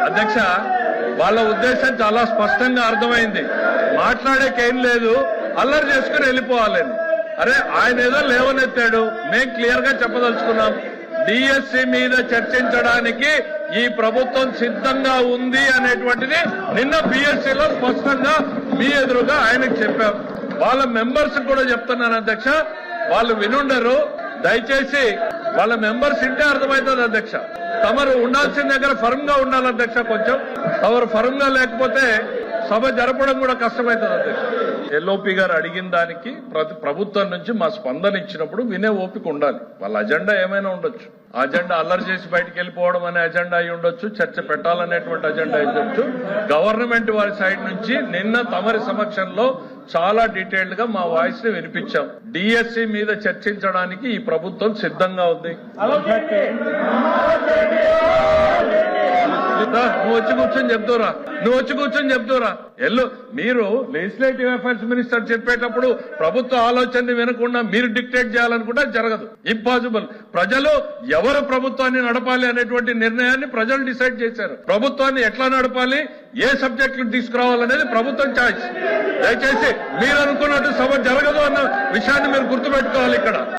అధ్యక్ష, వాళ్ళ ఉద్దేశం చాలా స్పష్టంగా అర్థమైంది. మాట్లాడేకేం లేదు, అల్లరి చేసుకుని వెళ్ళిపోవాలని. అరే, ఆయన ఏదో లేవనెత్తాడు, మేము క్లియర్ గా చెప్పదలుచుకున్నాం. డిఎస్సి మీద చర్చించడానికి ఈ ప్రభుత్వం సిద్ధంగా ఉంది అనేటువంటిది నిన్న బిఎస్సిలో స్పష్టంగా మీ ఎదురుగా ఆయనకు చెప్పాం. వాళ్ళ మెంబర్స్ కూడా చెప్తున్నాను అధ్యక్ష, వాళ్ళు వినుండరు. దయచేసి వాళ్ళ మెంబర్స్ ఇంటే అర్థమవుతుంది అధ్యక్ష. తమరు ఉండాల్సిన దగ్గర ఫర్మ్ గా ఉండాలి అధ్యక్ష. కొంచెం తమరు ఫర్మ్ గా లేకపోతే సభ జరపడం కూడా కష్టమవుతుంది అధ్యక్ష. ఎల్ఓపి గారు అడిగిన దానికి ప్రభుత్వం నుంచి మా స్పందన ఇచ్చినప్పుడు వినే ఓపిక ఉండాలి. వాళ్ళ అజెండా ఏమైనా ఉండొచ్చు. ఆ అజెండా అల్లరి చేసి బయటకు వెళ్ళిపోవడం అనే అజెండా అయి ఉండొచ్చు, చర్చ పెట్టాలనేటువంటి అజెండా అయి ఉండొచ్చు. గవర్నమెంట్ వారి సైడ్ నుంచి నిన్న తమరి సమక్షంలో చాలా డీటెయిల్డ్ గా మా వాయిస్ ని వినిపించాం. డిఎస్సి మీద చర్చించడానికి ఈ ప్రభుత్వం సిద్ధంగా ఉంది. నువ్వు వచ్చి కూర్చొని చెప్తారా ఎల్లు. మీరు లెజిస్లేటివ్ అఫైర్స్ మినిస్టర్ చెప్పేటప్పుడు ప్రభుత్వ ఆలోచనని వినకుండా మీరు డిక్టేట్ చేయాలనుకుంటే జరగదు, ఇంపాసిబుల్. ప్రజలు ఎవరు ప్రభుత్వాన్ని నడపాలి అనేటువంటి నిర్ణయాన్ని ప్రజలు డిసైడ్ చేశారు. ప్రభుత్వాన్ని ఎట్లా నడపాలి, ఏ సబ్జెక్టులు తీసుకురావాలనేది ప్రభుత్వం ఛాయిస్. దయచేసి మీరు అనుకున్నట్టు సభ జరగదు అన్న విషయాన్ని మీరు గుర్తుపెట్టుకోవాలి ఇక్కడ.